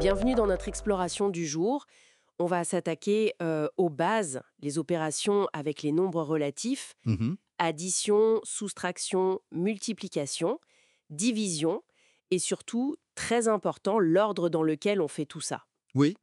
Bienvenue dans notre exploration du jour. On va s'attaquer aux bases, les opérations avec les nombres relatifs, Mhm. addition, soustraction, multiplication, division et surtout, très important, l'ordre dans lequel on fait tout ça. Oui,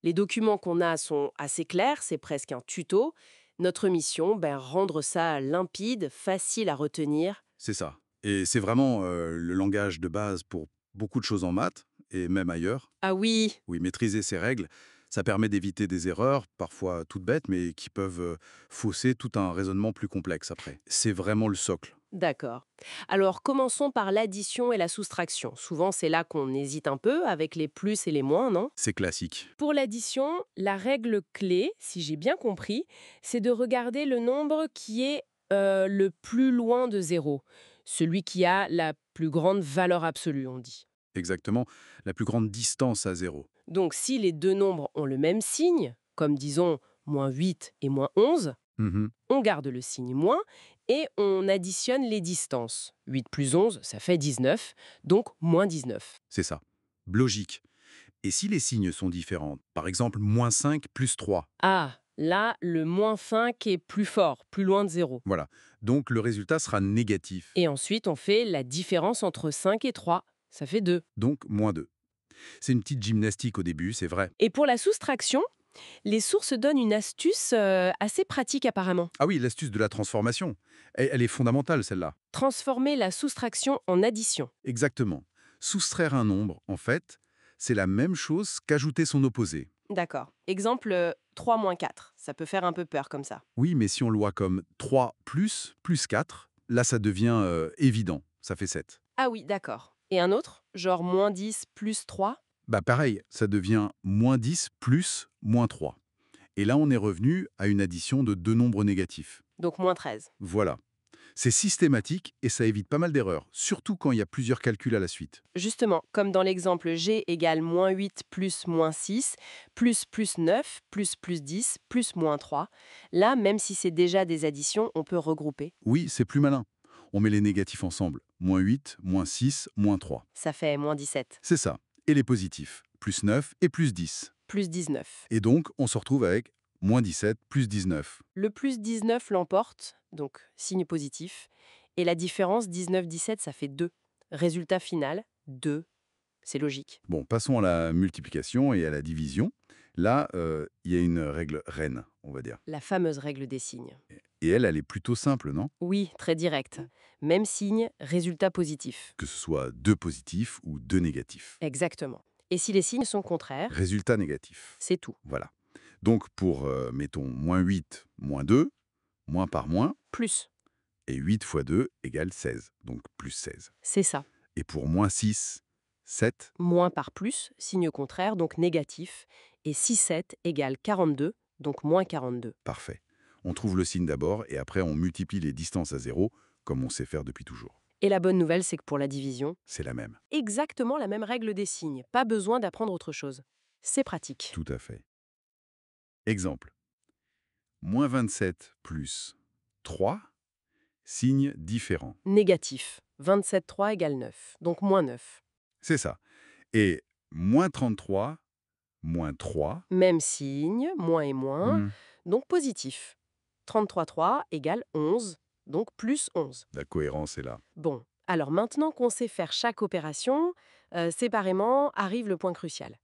Les documents qu'on a sont assez clairs, c'est presque un tuto. Notre mission, rendre ça limpide, facile à retenir. c'est ça. Et c'est vraiment le langage de base pour beaucoup de choses en maths, et même ailleurs. Ah oui, Oui, maîtriser ces règles, ça permet d'éviter des erreurs, parfois toutes bêtes, mais qui peuvent fausser tout un raisonnement plus complexe après. C'est vraiment le socle. d'accord. Alors commençons par l'addition et la soustraction. Souvent c'est là qu'on hésite un peu avec les plus et les moins, non? C'est classique. Pour l'addition, la règle clé, si j'ai bien compris, c'est de regarder le nombre qui est le plus loin de zéro, celui qui a la plus grande valeur absolue, on dit. Exactement. La plus grande distance à zéro. Donc si les deux nombres ont le même signe, comme disons -8 et -11, Mhm. on garde le signe moins et on additionne les distances. 8 plus 11, ça fait 19, donc -19. C'est ça. Logique. Et si les signes sont différents, par exemple -5 plus 3, Ah, là, le -5 est plus fort, plus loin de zéro. voilà. Donc le résultat sera négatif. Et ensuite, on fait la différence entre 5 et 3. Ça fait 2. Donc -2. C'est une petite gymnastique au début, c'est vrai. Et pour la soustraction, les sources donnent une astuce assez pratique apparemment. Ah oui, l'astuce de la transformation. Elle est fondamentale, celle-là. Transformer la soustraction en addition. Exactement. Soustraire un nombre, en fait, c'est la même chose qu'ajouter son opposé. D'accord. Exemple 3 moins 4. Ça peut faire un peu peur comme ça. Oui, mais si on le voit comme 3 plus 4, là, ça devient évident. Ça fait 7. Ah oui, d'accord. Et un autre, genre -10 plus 3. Bah pareil, ça devient -10 plus -3. Et là, on est revenu à une addition de deux nombres négatifs. Donc -13. Voilà. C'est systématique et ça évite pas mal d'erreurs, surtout quand il y a plusieurs calculs à la suite. Justement, comme dans l'exemple G égale -8 plus -6, plus 9, plus 10, plus -3. Là, même si c'est déjà des additions, on peut regrouper. Oui, c'est plus malin. On met les négatifs ensemble. -8, -6, -3. Ça fait -17, C'est ça. Et les positifs. +9 et +10. plus 19. Et donc, on se retrouve avec -17 plus 19. Le plus 19 l'emporte, donc signe positif. Et la différence 19-17, ça fait 2. Résultat final, 2. C'est logique. Bon, passons à la multiplication et à la division. Là, il y a une règle reine, on va dire. La fameuse règle des signes. Et elle est plutôt simple, non? Oui, très direct. Même signe, résultat positif. Que ce soit deux positifs ou deux négatifs. Exactement. Et si les signes sont contraires, Résultat négatif. c'est tout. Voilà. Donc, pour, mettons, -8, -2, moins par moins, Plus. et 8 fois 2 égale 16, donc +16. C'est ça. Et pour -6, 7, Moins par plus, signe contraire, donc négatif. Et 6-7 égale 42, donc -42. parfait. On trouve le signe d'abord et après on multiplie les distances à zéro, comme on sait faire depuis toujours. Et la bonne nouvelle, c'est que pour la division, C'est la même. exactement la même règle des signes. Pas besoin d'apprendre autre chose. C'est pratique. Tout à fait. Exemple. -27 plus 3, signe différent. Négatif. 27,3 égale 9, donc -9. C'est ça. Et -33, -3, Même signe, moins et moins, donc positif. 33,3 égale 11, donc plus 11. la cohérence est là. Bon, alors maintenant qu'on sait faire chaque opération, séparément, arrive le point crucial.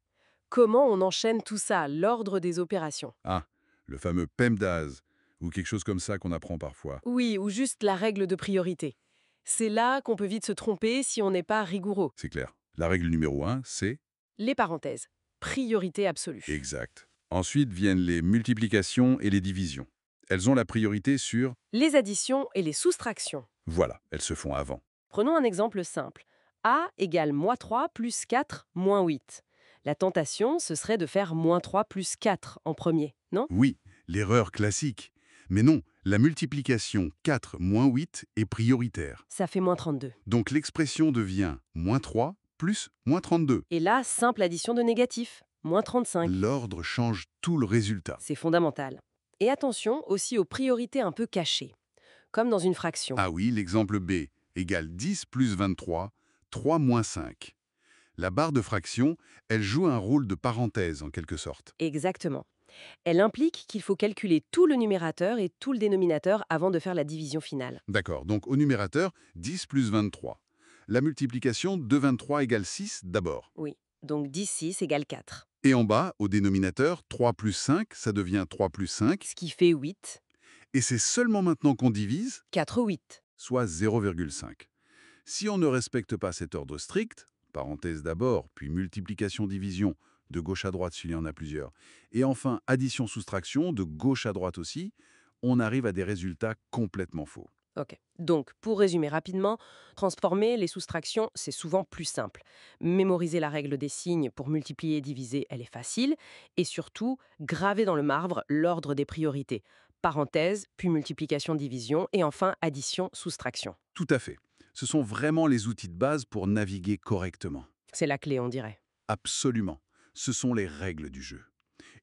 Comment on enchaîne tout ça, l'ordre des opérations? Ah, le fameux PEMDAS, ou quelque chose comme ça qu'on apprend parfois. Oui, ou juste la règle de priorité. C'est là qu'on peut vite se tromper si on n'est pas rigoureux. C'est clair. La règle numéro 1, c'est Les parenthèses. Priorité absolue. exact. Ensuite viennent les multiplications et les divisions. Elles ont la priorité sur... Les additions et les soustractions. Voilà, elles se font avant. Prenons un exemple simple. A égale -3 plus 4 moins 8. La tentation, ce serait de faire -3 plus 4 en premier, non? Oui, l'erreur classique. Mais non, la multiplication 4 moins 8 est prioritaire. Ça fait -32. Donc l'expression devient -3 plus -32. Et là, simple addition de négatifs. -35. L'ordre change tout le résultat. C'est fondamental. Et attention aussi aux priorités un peu cachées, comme dans une fraction. Ah oui, l'exemple B égale 10 plus 23, 3 moins 5. La barre de fraction, elle joue un rôle de parenthèse en quelque sorte. Exactement. Elle implique qu'il faut calculer tout le numérateur et tout le dénominateur avant de faire la division finale. D'accord, donc au numérateur, 10 plus 23. La multiplication de 23 égale 6 d'abord. Oui. Donc 10, 6 égale 4. Et en bas, au dénominateur, 3 plus 5, ça devient 3 plus 5. Ce qui fait 8. Et c'est seulement maintenant qu'on divise, 4, 8. soit 0,5. Si on ne respecte pas cet ordre strict, parenthèse d'abord, puis multiplication-division, de gauche à droite s'il y en a plusieurs, et enfin addition-soustraction, de gauche à droite aussi, on arrive à des résultats complètement faux. Ok. Donc, pour résumer rapidement, transformer les soustractions, c'est souvent plus simple. Mémoriser la règle des signes pour multiplier et diviser, elle est facile. Et surtout, graver dans le marbre l'ordre des priorités. Parenthèse, puis multiplication-division, et enfin addition-soustraction. Tout à fait. Ce sont vraiment les outils de base pour naviguer correctement. C'est la clé, on dirait. Absolument. Ce sont les règles du jeu.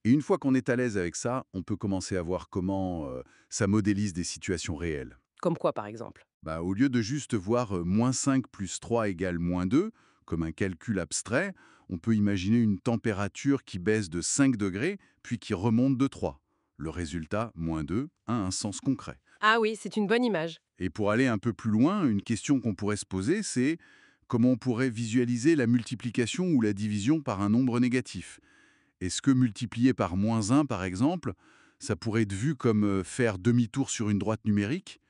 Et une fois qu'on est à l'aise avec ça, on peut commencer à voir comment ça modélise des situations réelles. Comme quoi, par exemple? Bah, au lieu de juste voir -5 plus 3 égale -2, comme un calcul abstrait, on peut imaginer une température qui baisse de 5 degrés, puis qui remonte de 3. Le résultat, -2, a un sens concret. Ah oui, c'est une bonne image. Et pour aller un peu plus loin, une question qu'on pourrait se poser, c'est comment on pourrait visualiser la multiplication ou la division par un nombre négatif. Est-ce que multiplier par -1, par exemple, ça pourrait être vu comme faire demi-tour sur une droite numérique?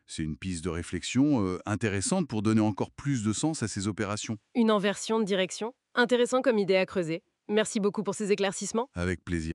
C'est une piste de réflexion intéressante pour donner encore plus de sens à ces opérations. Une inversion de direction? Intéressant comme idée à creuser. Merci beaucoup pour ces éclaircissements. Avec plaisir.